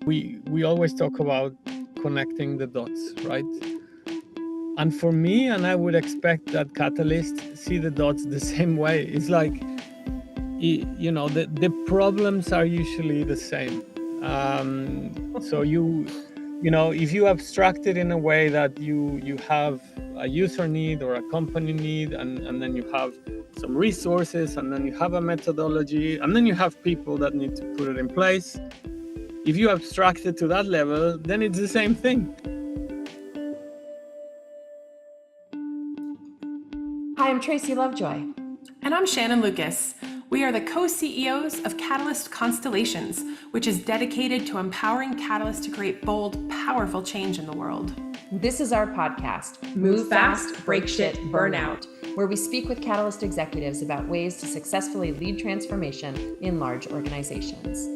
we always talk about connecting the dots, right? And for me, and I would expect that catalysts see the dots the same way. It's like, the problems are usually the same. So if you abstract it in a way that you have a user need or a company need, and then you have some resources, and then you have a methodology, and then you have people that need to put it in place. If you abstract it to that level, then it's the same thing. Hi, I'm Tracy Lovejoy. And I'm Shannon Lucas. We are the co-CEOs of Catalyst Constellations, which is dedicated to empowering Catalyst to create bold, powerful change in the world. This is our podcast, Move Fast, Break Shit, Burn Out, where we speak with Catalyst executives about ways to successfully lead transformation in large organizations.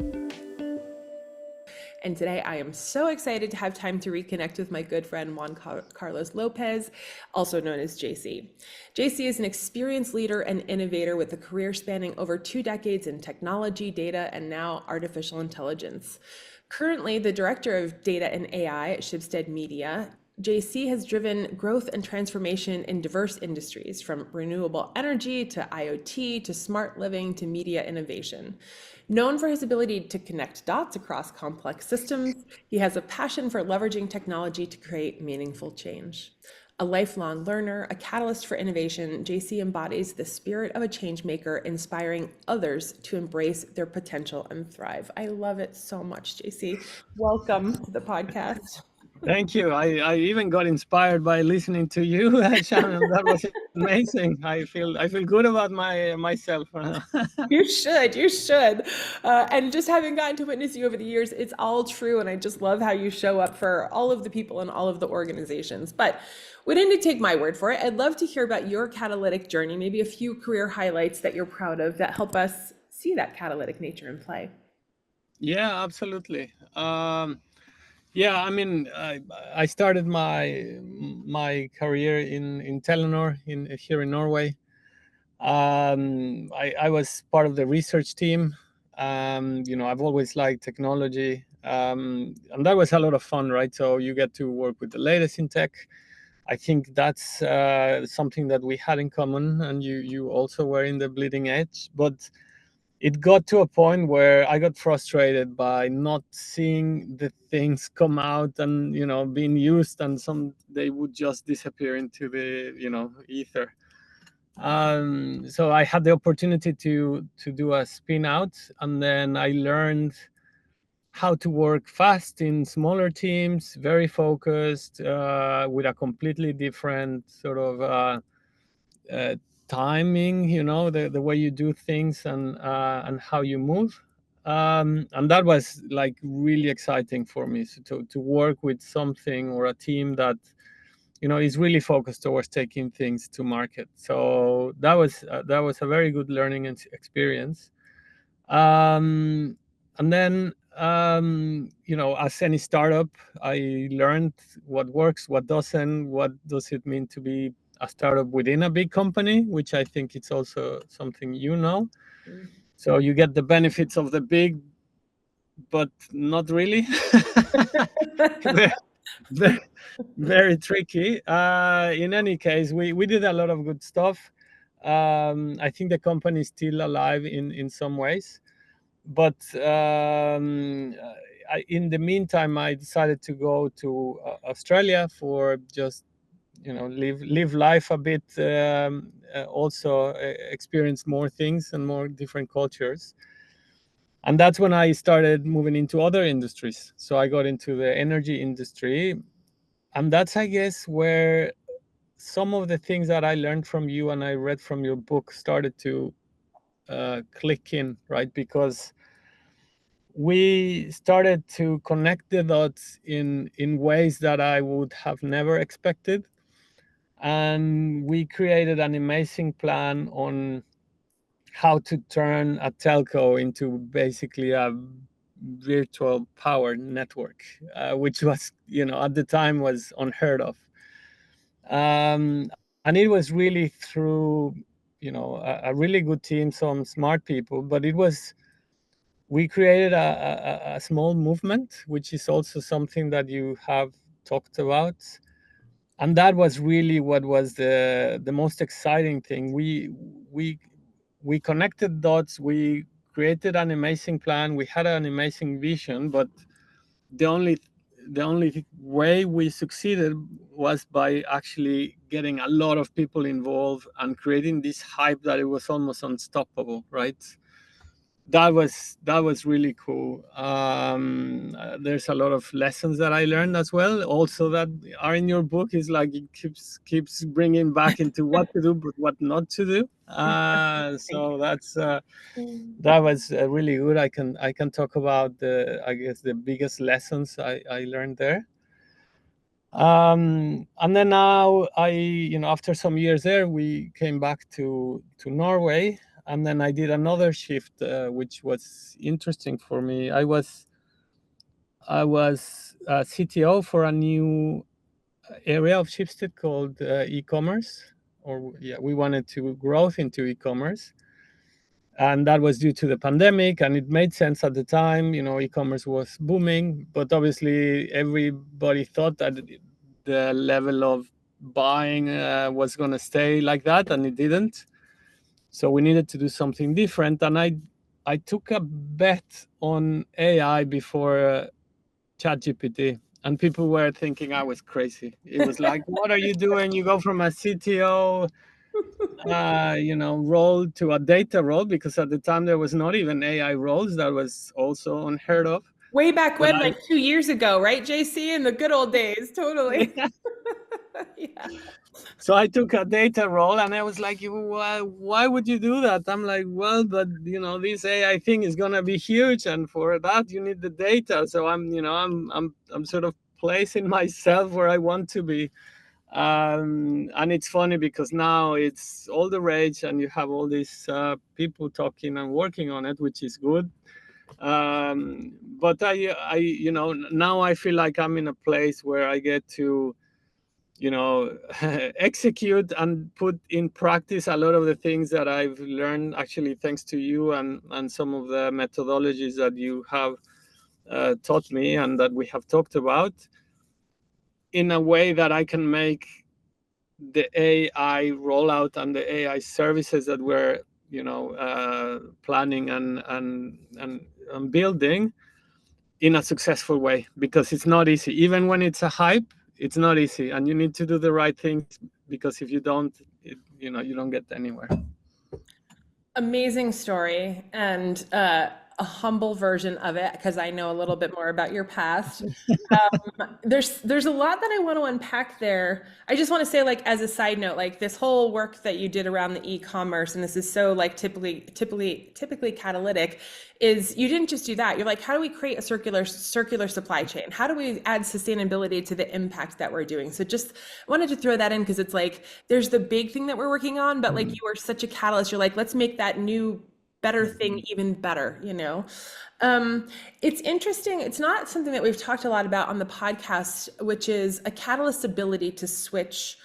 And today I am so excited to have time to reconnect with my good friend Juan Carlos Lopez, also known as JC. JC is an experienced leader and innovator with a career spanning over 2 decades in technology, data, and now artificial intelligence. Currently the director of data and AI at Schibsted Media, JC has driven growth and transformation in diverse industries, from renewable energy to IoT to smart living to media innovation. Known for his ability to connect dots across complex systems, he has a passion for leveraging technology to create meaningful change. A lifelong learner, a catalyst for innovation, JC embodies the spirit of a change maker, inspiring others to embrace their potential and thrive. I love it so much, JC. Welcome to the podcast. Thank you. I even got inspired by listening to you, Shannon. That was amazing. I feel good about myself. You should. And just having gotten to witness you over the years, it's all true. And I just love how you show up for all of the people and all of the organizations. But we didn't take my word for it. I'd love to hear about your catalytic journey, maybe a few career highlights that you're proud of that help us see that catalytic nature in play. Yeah, absolutely. Yeah, I mean, I started my career in Telenor here in Norway. I was part of the research team. I've always liked technology, and that was a lot of fun, right? So you get to work with the latest in tech. I think that's something that we had in common, and you also were in the bleeding edge. But it got to a point where I got frustrated by not seeing the things come out and being used, and some they would just disappear into the ether. So I had the opportunity to do a spin out, and then I learned how to work fast in smaller teams, very focused, with a completely different sort of timing, the way you do things, and how you move. And that was like really exciting for me, so to work with something or a team that is really focused towards taking things to market. So that was a very good learning experience. And then as any startup, I learned what works, what doesn't, what does it mean to be a startup within a big company, which I think it's also something so you get the benefits of the big, but not really. very, very tricky. In any case, we did a lot of good stuff. I think the company is still alive in some ways, but in the meantime, I decided to go to Australia for just live life a bit, also experience more things and more different cultures. And that's when I started moving into other industries. So I got into the energy industry, and that's, I guess, where some of the things that I learned from you and I read from your book started to click in, right? Because we started to connect the dots in ways that I would have never expected. And we created an amazing plan on how to turn a telco into basically a virtual power network, which was, at the time was unheard of. And it was really through, a really good team, some smart people, but it was we created a small movement, which is also something that you have talked about. And that was really what was the most exciting thing. We connected dots. We created an amazing plan. We had an amazing vision, but the only way we succeeded was by actually getting a lot of people involved and creating this hype that it was almost unstoppable, right? That was really cool. There's a lot of lessons that I learned as well, also that are in your book. Is like it keeps bringing back into what to do but what not to do. So that was really good. I can talk about the, I guess, the biggest lessons I learned there. And then now after some years there, we came back to Norway, and then I did another shift, which was interesting for me. I was a CTO for a new area of Schibsted called e-commerce, or yeah, we wanted to growth into e-commerce, and that was due to the pandemic, and it made sense at the time. E-commerce was booming, but obviously everybody thought that the level of buying was going to stay like that, and it didn't. So we needed to do something different, and I took a bet on AI before ChatGPT, and people were thinking I was crazy. It was like, what are you doing? You go from a CTO role to a data role, because at the time there was not even AI roles. That was also unheard of. Way back But when, like 2 years ago, right, JC? In the good old days, totally. Yeah. So I took a data role, and I was like, why would you do that? I'm like, well, but this AI thing is gonna be huge, and for that you need the data. So I'm sort of placing myself where I want to be. And it's funny because now it's all the rage, and you have all these people talking and working on it, which is good. But now I feel like I'm in a place where I get to execute and put in practice a lot of the things that I've learned, actually thanks to you, and some of the methodologies that you have taught me and that we have talked about, in a way that I can make the AI rollout and the AI services that we're planning and building in a successful way, because it's not easy. Even when it's a hype, it's not easy, and you need to do the right things, because if you don't, you don't get anywhere. Amazing story, and a humble version of it, because I know a little bit more about your past. There's a lot that I want to unpack there. I just want to say, like, as a side note, like this whole work that you did around the e-commerce, and this is so like typically catalytic, is you didn't just do that. You're like, how do we create a circular supply chain? How do we add sustainability to the impact that we're doing? So just wanted to throw that in, because it's like there's the big thing that we're working on, but like you are such a catalyst. You're like, let's make that new better thing even better, It's interesting. It's not something that we've talked a lot about on the podcast, which is a catalyst's ability to switch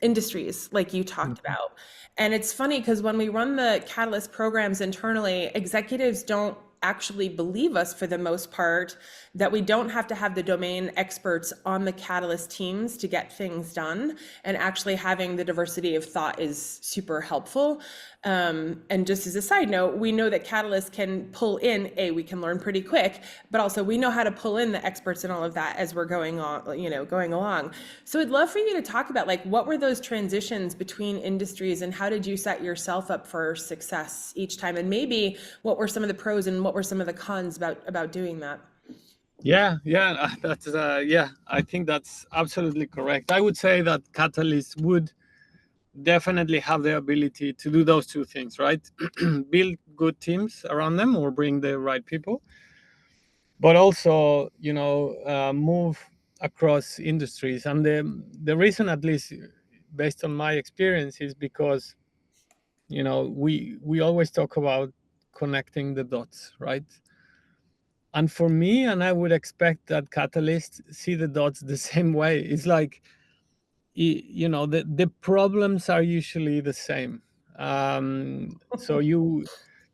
industries, like you talked about. And it's funny because when we run the Catalyst programs internally, executives don't actually believe us for the most part, that we don't have to have the domain experts on the Catalyst teams to get things done. And actually having the diversity of thought is super helpful. And just as a side note, we know that Catalyst can pull in, we can learn pretty quick, but also we know how to pull in the experts and all of that as we're going along. So I'd love for you to talk about, like, what were those transitions between industries, and how did you set yourself up for success each time? And maybe what were some of the pros and what were some of the cons about doing that? Yeah, that's I think that's absolutely correct. I would say that Catalyst would definitely have the ability to do those two things, right? Build good teams around them, or bring the right people, but also move across industries. And the reason, at least based on my experience, is because we always talk about connecting the dots, right? And for me, and I would expect that Catalyst see the dots the same way. It's like, the problems are usually the same. So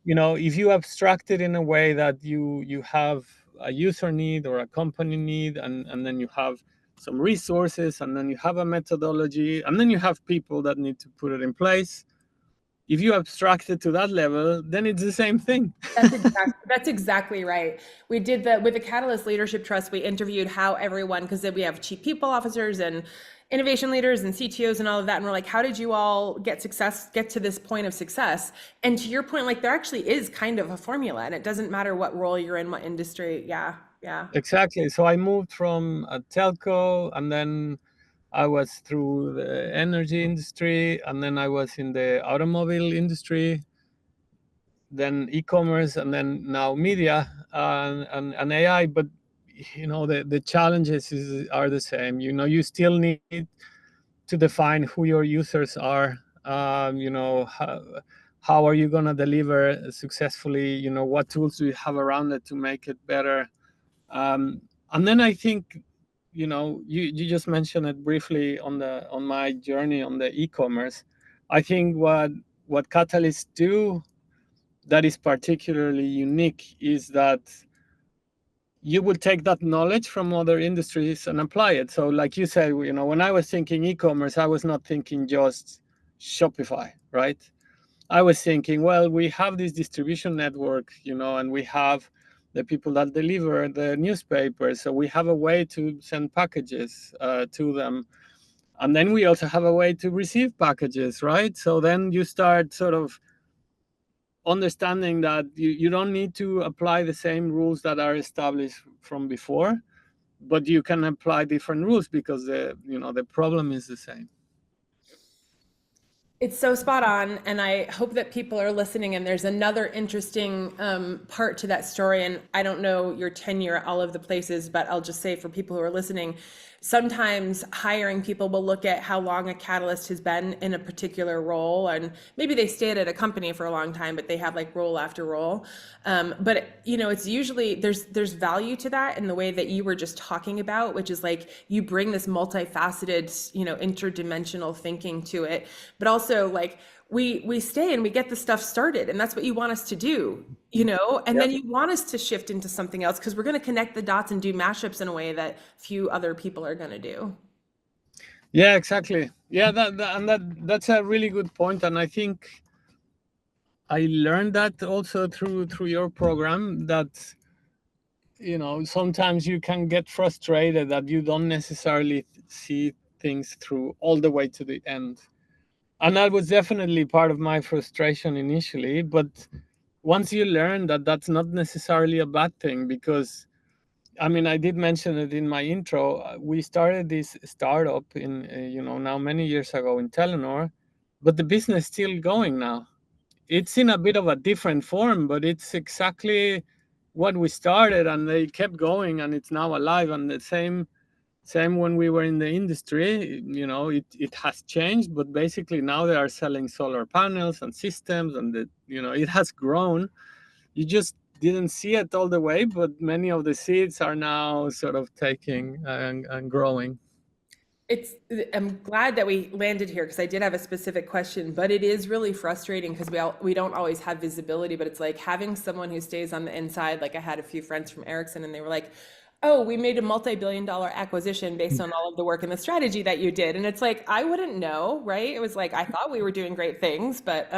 if you abstract it in a way that you have a user need or a company need, and then you have some resources, and then you have a methodology, and then you have people that need to put it in place. If you abstract it to that level, then it's the same thing. That's exactly right. We did with the Catalyst Leadership Trust, we interviewed how everyone, because we have chief people officers and innovation leaders and CTOs and all of that. And we're like, how did you all get to this point of success? And to your point, like there actually is kind of a formula, and it doesn't matter what role you're in, what industry. Yeah. Exactly. So I moved from a telco, and then I was through the energy industry, and then I was in the automobile industry, then e-commerce, and then now media and AI. But the challenges are the same. You still need to define who your users are. How are you going to deliver successfully? What tools do you have around it to make it better? And then I think, you just mentioned it briefly on my journey on the e-commerce. I think what catalysts do that is particularly unique is that you will take that knowledge from other industries and apply it. So like you said, when I was thinking e-commerce, I was not thinking just Shopify, right? I was thinking, well, we have this distribution network, and we have the people that deliver the newspapers. So we have a way to send packages to them. And then we also have a way to receive packages, right? So then you start sort of understanding that you don't need to apply the same rules that are established from before, but you can apply different rules because the problem is the same. It's so spot on, and I hope that people are listening. And there's another interesting part to that story. And I don't know your tenure at all of the places, but I'll just say for people who are listening, sometimes hiring people will look at how long a catalyst has been in a particular role, and maybe they stayed at a company for a long time, but they have like role after role. But it's usually there's value to that in the way that you were just talking about, which is like you bring this multifaceted, interdimensional thinking to it, but also like we stay and we get the stuff started, and that's what you want us to do, and then you want us to shift into something else because we're going to connect the dots and do mashups in a way that few other people are going to do. Yeah, exactly. Yeah, that's a really good point, and I think I learned that also through your program, that sometimes you can get frustrated that you don't necessarily see things through all the way to the end. And that was definitely part of my frustration initially. But once you learn that that's not necessarily a bad thing, because I did mention it in my intro. We started this startup in, now many years ago in Telenor, but the business is still going now. It's in a bit of a different form, but it's exactly what we started, and they kept going, and it's now alive. And the same when we were in the industry, it has changed, but basically now they are selling solar panels and systems, and it has grown. You just didn't see it all the way, but many of the seeds are now sort of taking and growing. I'm glad that we landed here because I did have a specific question, but it is really frustrating because we don't always have visibility, but it's like having someone who stays on the inside. Like I had a few friends from Ericsson and they were like, oh, we made a multi-billion-dollar acquisition based on all of the work and the strategy that you did. And it's like, I wouldn't know, right? It was like, I thought we were doing great things, but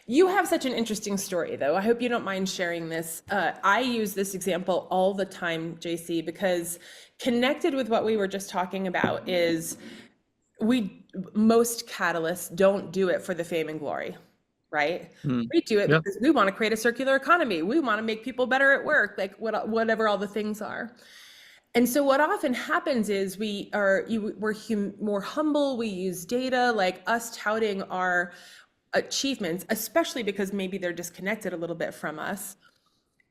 you have such an interesting story though. I hope you don't mind sharing this. I use this example all the time, JC, because connected with what we were just talking about is most catalysts don't do it for the fame and glory, right? We do it because we want to create a circular economy. We want to make people better at work, like whatever all the things are. And so what often happens is we're more humble. We use data, like us touting our achievements, especially because maybe they're disconnected a little bit from us,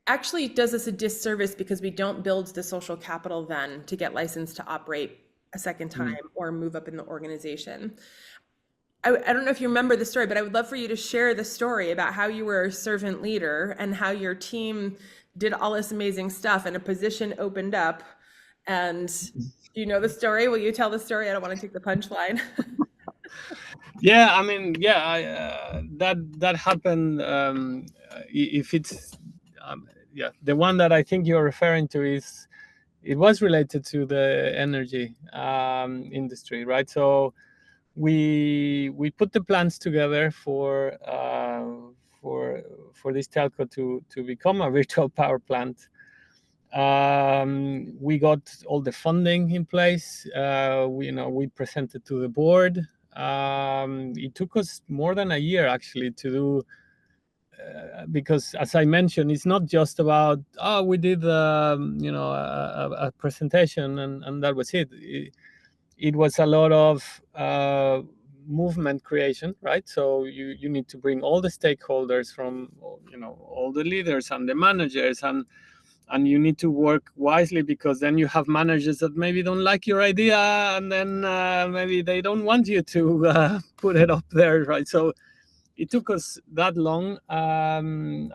actually does us a disservice because we don't build the social capital then to get licensed to operate a second time or move up in the organization. I don't know if you remember the story, but I would love for you to share the story about how you were a servant leader and how your team did all this amazing stuff and a position opened up. And you know the story? Will you tell the story? I don't want to take the punchline. Yeah, I mean, yeah, that happened. If it's, yeah, the one that I think you're referring to is, it was related to the energy industry, right? So we put the plans together for for this telco to become a virtual power plant. We got all the funding in place. We presented to the board. It took us more than a year actually to do, because as I mentioned, it's not just about, oh, we did a presentation and that was it was a lot of movement creation, right? So you need to bring all the stakeholders from, all the leaders and the managers, and you need to work wisely, because then you have managers that maybe don't like your idea, and then maybe they don't want you to put it up there, right? So it took us that long, a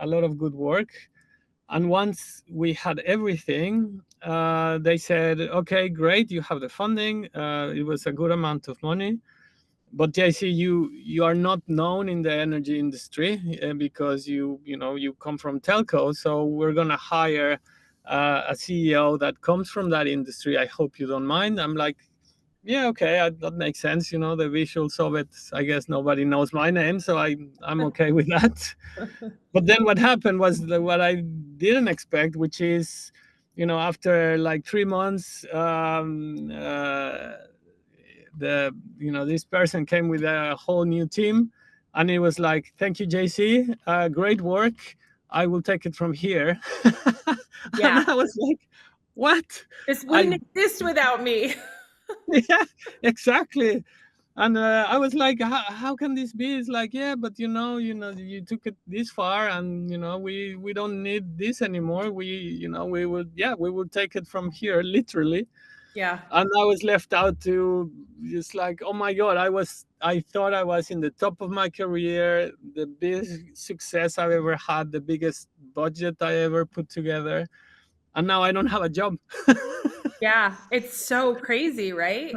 lot of good work. And once we had everything, they said, okay, great, you have the funding. It was a good amount of money. But JC, you are not known in the energy industry, because you come from telco. So we're gonna hire a CEO that comes from that industry. I hope you don't mind. I'm like, yeah, okay, that makes sense. The visuals of it, I guess nobody knows my name, so I'm okay with that. But then what happened was what I didn't expect, which is, after like 3 months, this person came with a whole new team, and it was like, thank you, JC, great work. I will take it from here. And Yeah. I was like, what? This I wouldn't exist without me. Yeah, exactly. And I was like, how can this be? It's like, yeah, but you took it this far, and we don't need this anymore. We will take it from here, literally. Yeah. And I was left out to just like, oh my god, I thought I was in the top of my career, the big success I've ever had, the biggest budget I ever put together, and now I don't have a job. Yeah. It's so crazy, right?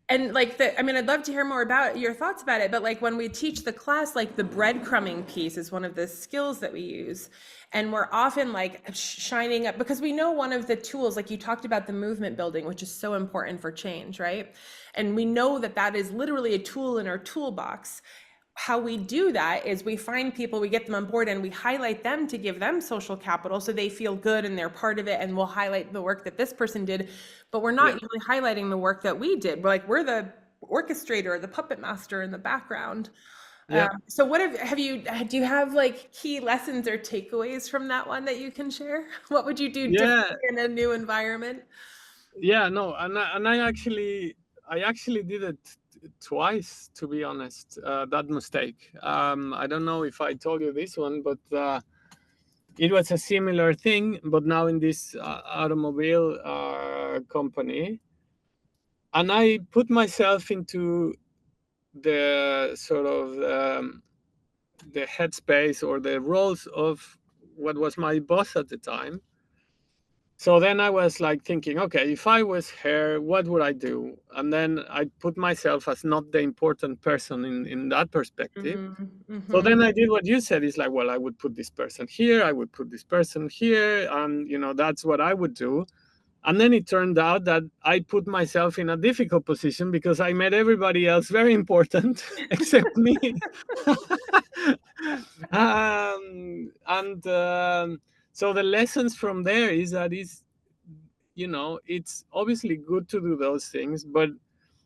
And like I'd love to hear more about your thoughts about it, but like when we teach the class, like the breadcrumbing piece is one of the skills that we use. And we're often like shining up, because we know one of the tools, like you talked about the movement building, which is so important for change, right? And we know that that is literally a tool in our toolbox. How we do that is we find people, we get them on board, and we highlight them to give them social capital so they feel good and they're part of it, and we'll highlight the work that this person did, but we're not usually highlighting the work that we did. We're the orchestrator, the puppet master in the background. Yeah. So what do you have like key lessons or takeaways from that one that you can share? What would you do Yeah. differently in a new environment? Yeah, no, and I actually did it twice, to be honest. That mistake. I don't know if I told you this one, but it was a similar thing, but now in this automobile company, and I put myself into the sort of the headspace or the roles of what was my boss at the time. So then I was like thinking, okay, if I was her, what would I do? And then I put myself as not the important person in that perspective. So then I did what you said. Is like, well, I would put this person here, I would put this person here, and that's what I would do. And then it turned out that I put myself in a difficult position because I made everybody else very important except me. And so the lessons from there is that it's obviously good to do those things, but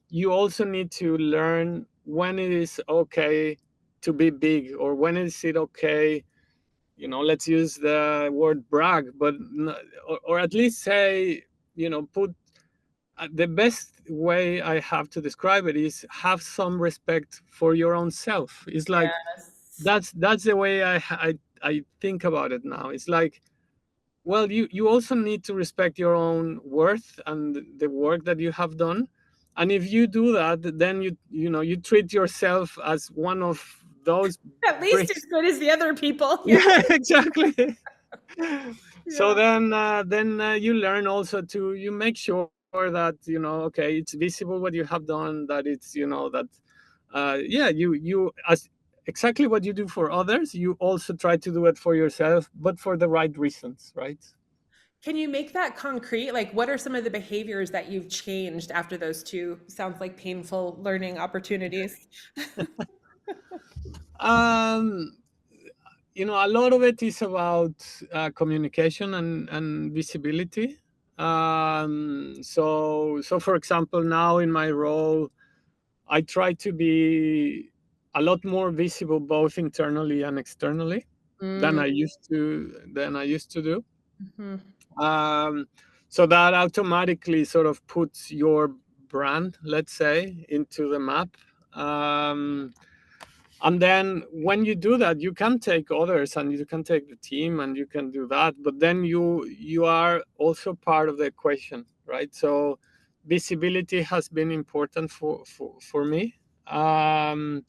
you also need to learn when it is okay to be big, or when is it okay, let's use the word brag, but or at least say, put the best way I have to describe it is have some respect for your own self. It's like Yes. that's the way I think about it now. It's like, well, you also need to respect your own worth and the work that you have done. And if you do that, then you treat yourself as one of those At least as bricks. good as the other people. Yeah. Yeah, exactly. So Yeah. then you learn also to make sure that okay, it's visible what you have done, that it's that you as exactly what you do for others, you also try to do it for yourself, but for the right reasons, right? Can you make that concrete? Like, what are some of the behaviors that you've changed after those two, sounds like painful learning opportunities? um a lot of it is about communication and visibility. So for example, now in my role, I try to be a lot more visible both internally and externally than Mm. I used to do. Mhm. So that automatically sort of puts your brand, let's say, into the map. And then when you do that, you can take others and you can take the team and you can do that, but then you are also part of the equation, right? So visibility has been important for me. And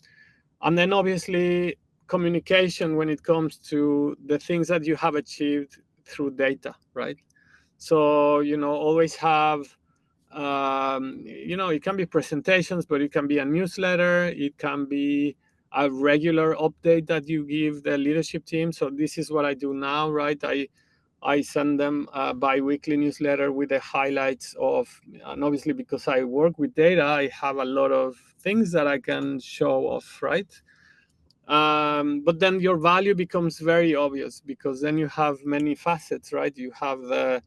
then obviously communication when it comes to the things that you have achieved through data, right? So always have it can be presentations, but it can be a newsletter, it can be a regular update that you give the leadership team. So this is what I do now, right? I send them a bi-weekly newsletter with the highlights of, and obviously because I work with data, I have a lot of things that I can show off, right? But then your value becomes very obvious because then you have many facets, right? You have the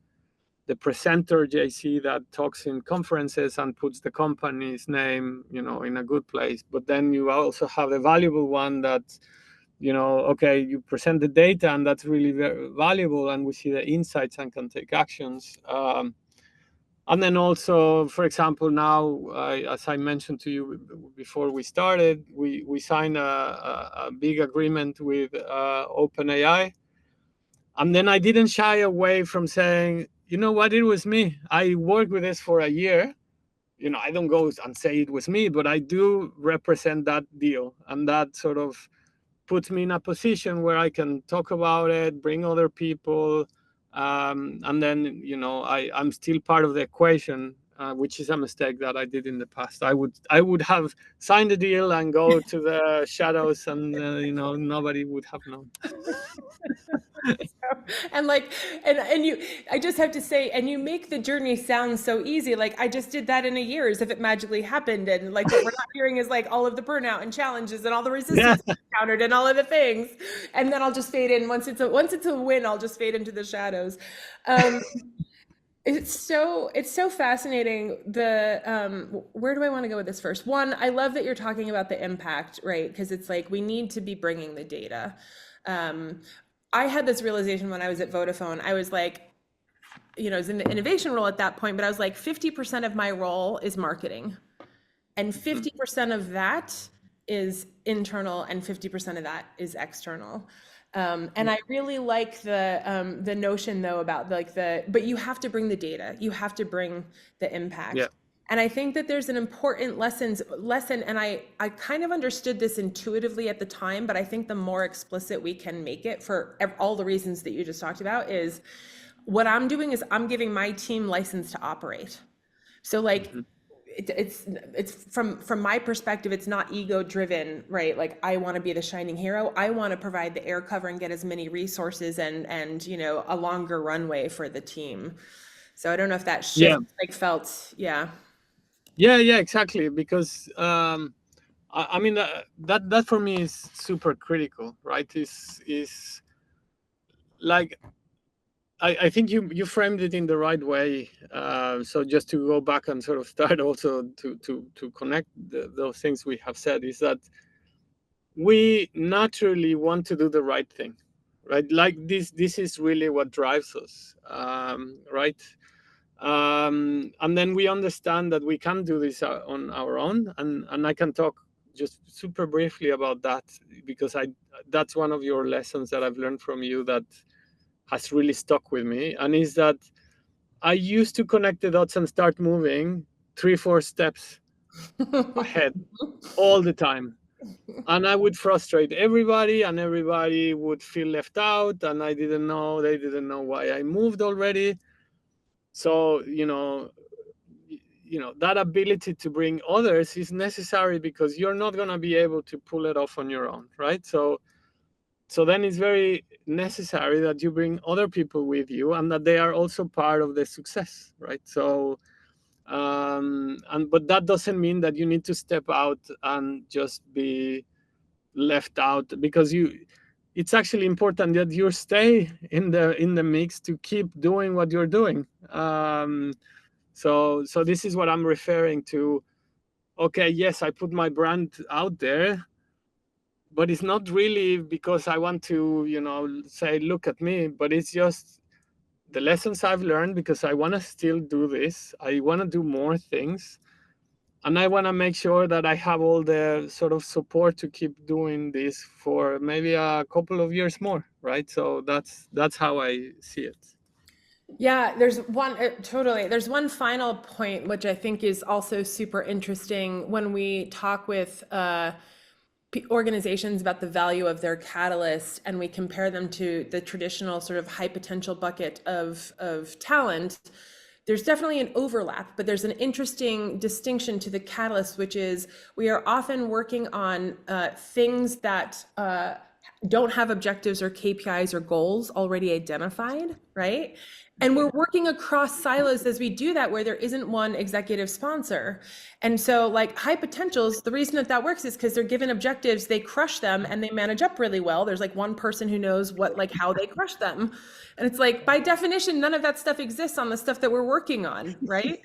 presenter JC that talks in conferences and puts the company's name, in a good place. But then you also have the valuable one that, okay, you present the data and that's really very valuable, and we see the insights and can take actions. And then also, for example, now, as I mentioned to you before we started, we signed a big agreement with OpenAI. And then I didn't shy away from saying, you know what, it was me. I worked with this for a year. I don't go and say it was me, but I do represent that deal. And that sort of puts me in a position where I can talk about it, bring other people. And then, I'm still part of the equation, which is a mistake that I did in the past. I would have signed the deal and go to the shadows and, nobody would have known. And like, and you, I just have to say, and you make the journey sound so easy. Like, I just did that in a year as if it magically happened. And like, what we're not hearing is like all of the burnout and challenges and all the Yeah. resistance encountered and all of the things. And then I'll just fade in. Once it's a win, I'll just fade into the shadows. It's so fascinating. Where do I want to go with this first? One, I love that you're talking about the impact, right? Because it's like we need to be bringing the data. I had this realization when I was at Vodafone. I was like, I was in the innovation role at that point, but I was like, 50% of my role is marketing, and 50% of that is internal, and 50% of that is external. And I really like the notion though about like but you have to bring the data, you have to bring the impact. Yeah. And I think that there's an important lesson, and I kind of understood this intuitively at the time, but I think the more explicit we can make it for all the reasons that you just talked about is what I'm doing is I'm giving my team license to operate. So like, it's from my perspective, it's not ego driven, right? Like I want to be the shining hero. I want to provide the air cover and get as many resources and a longer runway for the team. So I don't know if that Yeah. shift like felt, yeah. Yeah, exactly. Because I mean that for me is super critical, right? Is like I think you framed it in the right way. So just to go back and sort of start also to connect those things we have said, is that we naturally want to do the right thing, right? Like this is really what drives us, right? And then we understand that we can do this on our own, and I can talk just super briefly about that because that's one of your lessons that I've learned from you that has really stuck with me, and is that I used to connect the dots and start moving 3-4 steps ahead all the time, and I would frustrate everybody, and everybody would feel left out, and they didn't know why I moved already. So that ability to bring others is necessary, because you're not going to be able to pull it off on your own, right? So then it's very necessary that you bring other people with you, and that they are also part of the success, right? So but that doesn't mean that you need to step out and just be left out, because it's actually important that you stay in the mix to keep doing what you're doing. So this is what I'm referring to. Okay, yes, I put my brand out there, but it's not really because I want to, say, look at me, but it's just the lessons I've learned, because I want to still do this. I want to do more things. And I want to make sure that I have all the sort of support to keep doing this for maybe a couple of years more, right? So that's how I see it. Yeah, there's one final point, which I think is also super interesting when we talk with organizations about the value of their catalyst, and we compare them to the traditional sort of high potential bucket of talent. There's definitely an overlap, but there's an interesting distinction to the catalyst, which is we are often working on things that don't have objectives or KPIs or goals already identified, right? And we're working across silos as we do that, where there isn't one executive sponsor. And so like high potentials, the reason that works is because they're given objectives, they crush them, and they manage up really well. There's like one person who knows how they crush them. And it's like, by definition, none of that stuff exists on the stuff that we're working on, right?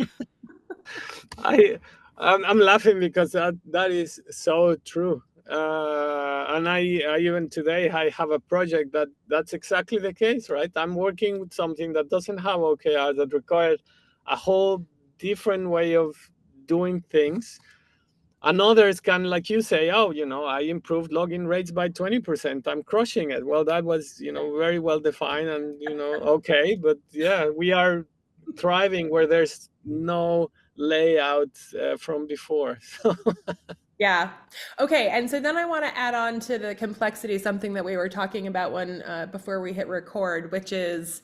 I'm laughing because that is so true. And I even today I have a project that's exactly the case, right? I'm working with something that doesn't have OKR, that requires a whole different way of doing things. And others can, like you say, oh, I improved login rates by 20%. I'm crushing it. Well, that was, very well defined and, okay. But yeah, we are thriving where there's no layout from before. Yeah. Okay. And so then I want to add on to the complexity, something that we were talking about before we hit record, which is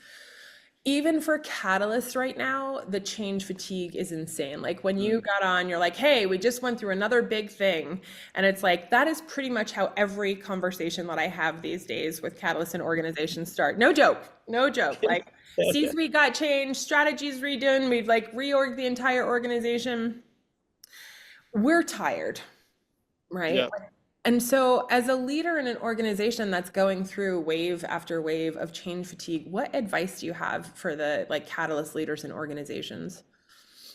even for Catalyst right now, the change fatigue is insane. Like when you got on, you're like, hey, we just went through another big thing. And it's like, that is pretty much how every conversation that I have these days with Catalyst and organizations start. No joke. Like C-suite got changed, strategies redone. We've like reorged the entire organization. We're tired. Right. Yeah. And so as a leader in an organization that's going through wave after wave of change fatigue, what advice do you have for the catalyst leaders in organizations?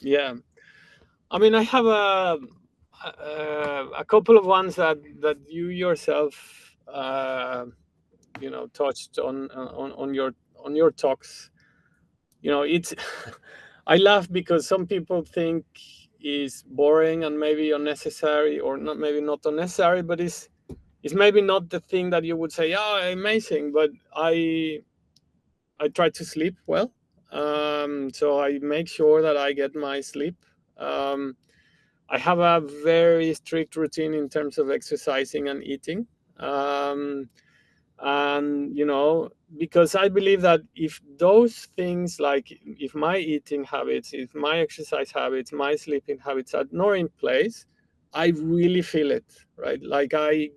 Yeah. I mean, I have a couple of ones that you yourself touched on your talks. It's I laugh because some people think is boring and maybe unnecessary, or maybe not unnecessary, but it's maybe not the thing that you would say, oh, amazing. But I try to sleep well, so I make sure that I get my sleep. I have a very strict routine in terms of exercising and eating, and because I believe that if those things, like if my eating habits, if my exercise habits, my sleeping habits are not in place, I really feel it, right? Like I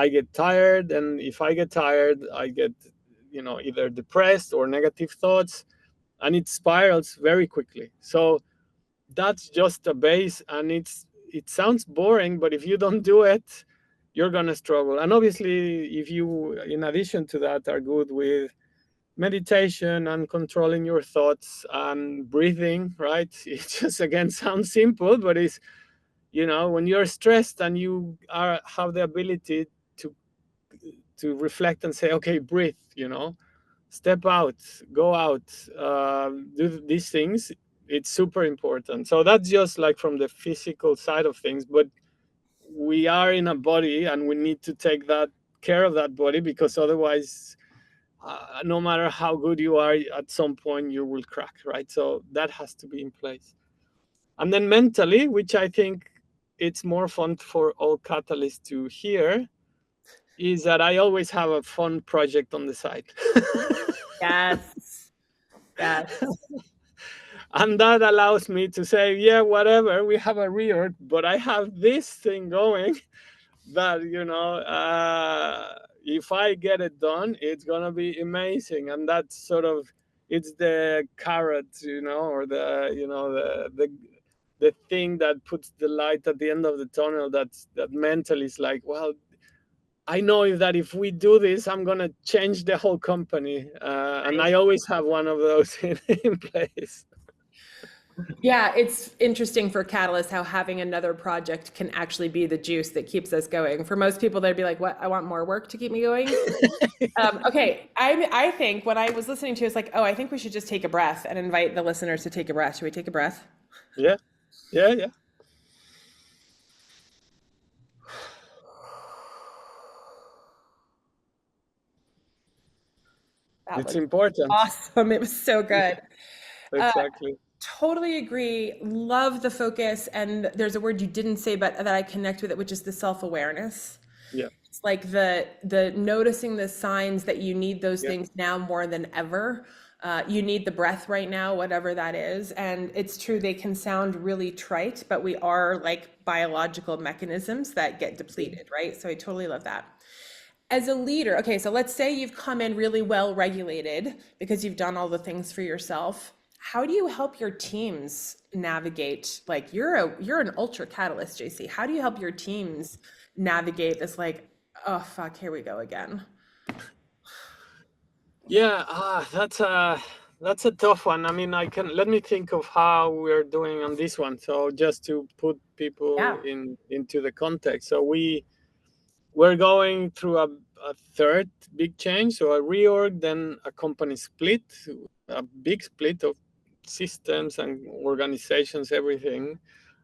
get tired, and if I get tired, I get either depressed or negative thoughts, and it spirals very quickly. So that's just a base, and it sounds boring, but if you don't do it, you're gonna struggle. And obviously, if you, in addition to that, are good with meditation and controlling your thoughts and breathing, right? It just, again, sounds simple, but it's, when you're stressed and you have the ability to reflect and say, okay, breathe, step out, go out, do these things. It's super important. So that's just like from the physical side of things, but we are in a body and we need to take that care of that body, because otherwise, no matter how good you are, at some point you will crack, right? So that has to be in place. And then mentally, which I think it's more fun for all catalysts to hear, is that I always have a fun project on the side. Yes. And that allows me to say, yeah, whatever, we have a reorg, but I have this thing going that, if I get it done, it's gonna be amazing. And that's sort of, it's the carrot, or the thing that puts the light at the end of the tunnel. That mentally is like, well, I know that if we do this, I'm gonna change the whole company, and I always have one of those in place. Yeah, it's interesting for Catalyst how having another project can actually be the juice that keeps us going. For most people, they'd be like, "What? I want more work to keep me going." Okay, I think what I was listening to is like, oh, I think we should just take a breath and invite the listeners to take a breath. Should we take a breath? Yeah. It's important. Awesome. It was so good. Exactly. Totally agree. Love the focus. And there's a word you didn't say, but that I connect with it, which is the self-awareness. Yeah. It's like the noticing the signs that you need those things now more than ever. You need the breath right now, whatever that is. And it's true, they can sound really trite, but we are like biological mechanisms that get depleted, right? So I totally love that. As a leader, okay, so let's say you've come in really well regulated because you've done all the things for yourself. How do you help your teams navigate? Like you're an ultra catalyst, JC. How do you help your teams navigate this, like, oh fuck, here we go again? Yeah, that's a tough one. I mean, let me think of how we're doing on this one. So just to put people into the context. So we're going through a third big change, so a reorg, then a company split, a big split of systems and organizations, everything.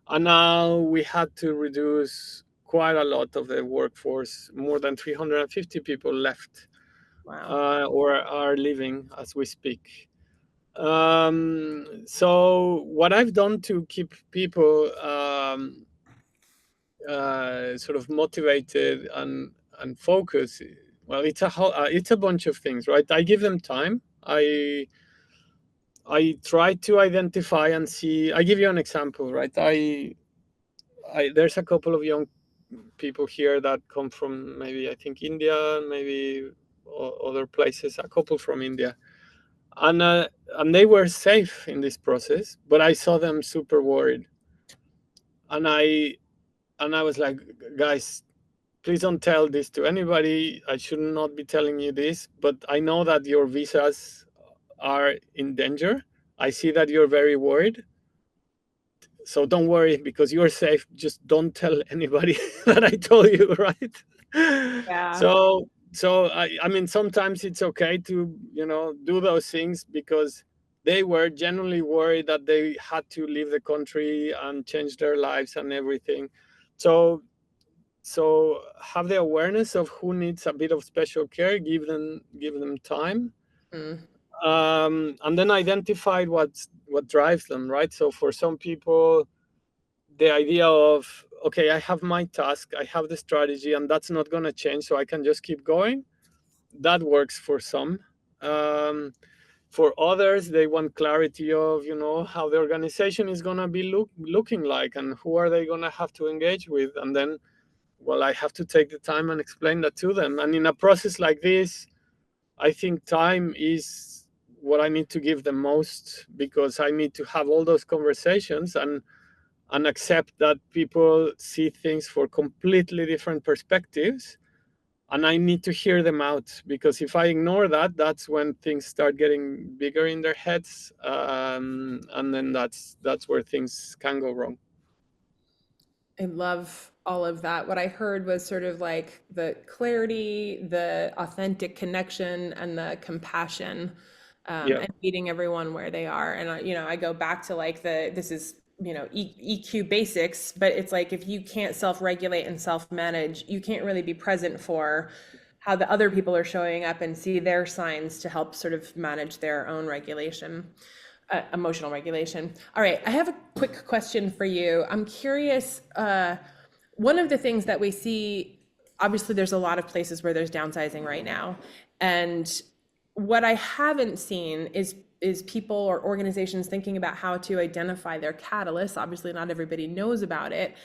And now we had to reduce quite a lot of the workforce. More than 350 people left. Wow. Or are leaving as we speak. So what I've done to keep people sort of motivated and focused, well, it's a bunch of things, right? I give them time. I try to identify and see. I give you an example, right? There's a couple of young people here that come from maybe, I think, India, maybe other places. A couple from India, and they were safe in this process, but I saw them super worried, and I was like, guys, please don't tell this to anybody. I should not be telling you this, but I know that your visas are in danger. I see that you're very worried. So don't worry, because you're safe. Just don't tell anybody that I told you, right? Yeah. So I mean, sometimes it's okay to, do those things, because they were genuinely worried that they had to leave the country and change their lives and everything. So have the awareness of who needs a bit of special care, give them time. And then identify what drives them, right? So for some people, the idea of, okay, I have my task, I have the strategy, and that's not going to change, so I can just keep going. That works for some. For others, they want clarity of, how the organization is going to be looking like, and who are they going to have to engage with. And then, well, I have to take the time and explain that to them. And in a process like this, I think time is what I need to give the most, because I need to have all those conversations and accept that people see things for completely different perspectives, and I need to hear them out, because if I ignore that, that's when things start getting bigger in their heads, and then that's where things can go wrong. I love all of that. What I heard was sort of like the clarity, the authentic connection, and the compassion, and meeting everyone where they are. And I go back to like this is EQ basics, but it's like, if you can't self-regulate and self-manage, you can't really be present for how the other people are showing up and see their signs to help sort of manage their own regulation. Emotional regulation. All right, I have a quick question for you. I'm curious, one of the things that we see, obviously there's a lot of places where there's downsizing right now. And what I haven't seen is is people or organizations thinking about how to identify their catalysts. Obviously, not everybody knows about it,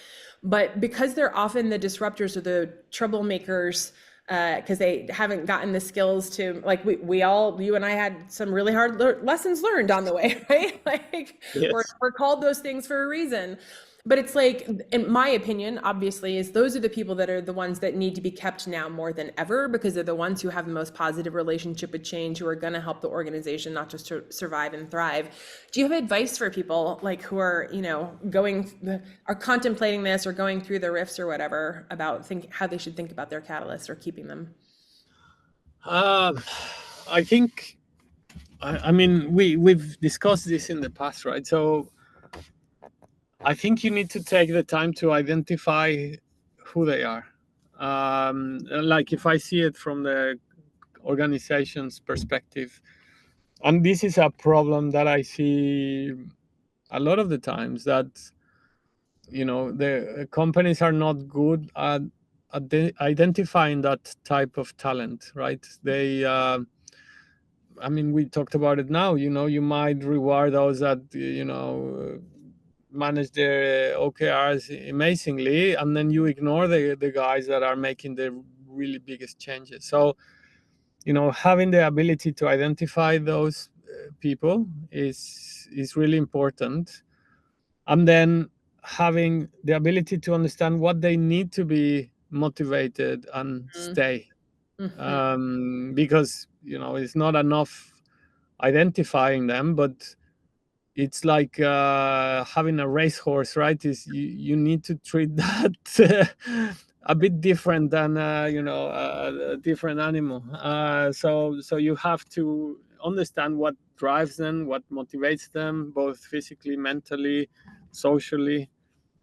but because they're often the disruptors or the troublemakers, because they haven't gotten the skills to, like, we all, you and I had some really hard lessons learned on the way, right? Like, Yes. we're called those things for a reason. But it's like, in my opinion, obviously, is those are the people that are the ones that need to be kept now more than ever, because they're the ones who have the most positive relationship with change, who are going to help the organization not just to survive and thrive. Do you have advice for people like who are, are contemplating this or going through the rifts or whatever about how they should think about their catalysts or keeping them? I think, I mean, we've discussed this in the past, right? So I think you need to take the time to identify who they are. Like, if I see it from the organization's perspective, and this is a problem that I see a lot of the times, that the companies are not good at identifying that type of talent, right? They I mean, we talked about it now. You might reward those that manage their OKRs amazingly, and then you ignore the guys that are making the really biggest changes. So having the ability to identify those people is really important, and then having the ability to understand what they need to be motivated and stay. Because it's not enough identifying them, but it's like having a racehorse, right? Is you need to treat that a bit different than a different animal. So you have to understand what drives them, what motivates them, both physically, mentally, socially,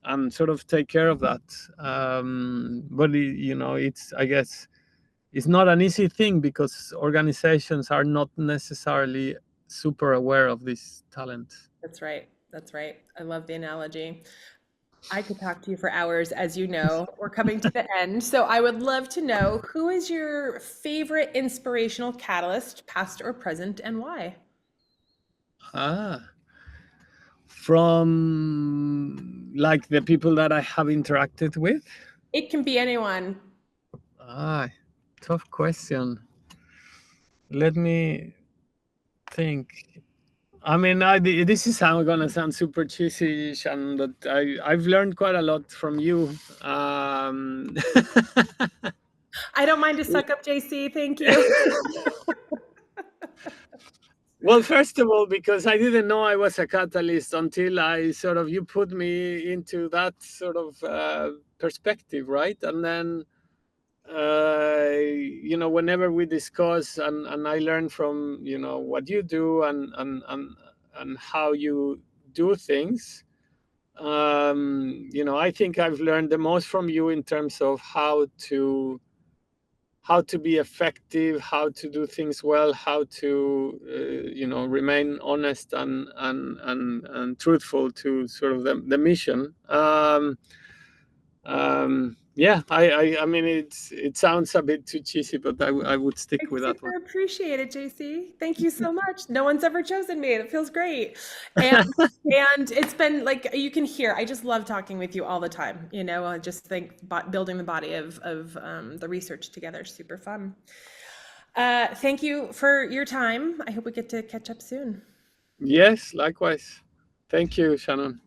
and sort of take care of that. But it's, I guess, it's not an easy thing, because organizations are not necessarily super aware of this talent. That's right. That's right. I love the analogy. I could talk to you for hours, as you know. We're coming to the end. So I would love to know, who is your favorite inspirational catalyst, past or present, and why? From, like, the people that I have interacted with? It can be anyone. Tough question. Let me think. I mean, this is going to sound super cheesy, Shannon, but I've learned quite a lot from you. I don't mind to suck up, JC. Thank you. Well, first of all, because I didn't know I was a catalyst until you put me into that sort of perspective, right? And then, whenever we discuss, and I learn from, what you do, and how you do things, I think I've learned the most from you in terms of how to be effective, how to do things well, how to remain honest and truthful to sort of the mission. Yeah, I mean, it sounds a bit too cheesy, but I would stick with that one. I appreciate it, JC. Thank you so much. No one's ever chosen me. It feels great. And it's been, like, you can hear, I just love talking with you all the time. I just think building the body of the research together is super fun. Thank you for your time. I hope we get to catch up soon. Yes, likewise. Thank you, Shannon.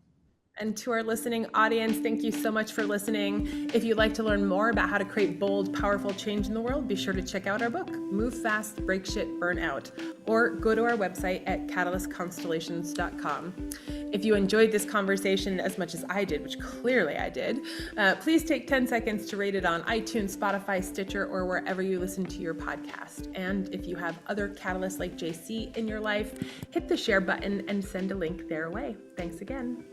And to our listening audience, thank you so much for listening. If you'd like to learn more about how to create bold, powerful change in the world, be sure to check out our book, Move Fast, Break Shit, Burn Out, or go to our website at catalystconstellations.com. If you enjoyed this conversation as much as I did, which clearly I did, please take 10 seconds to rate it on iTunes, Spotify, Stitcher, or wherever you listen to your podcast. And if you have other catalysts like JC in your life, hit the share button and send a link their way. Thanks again.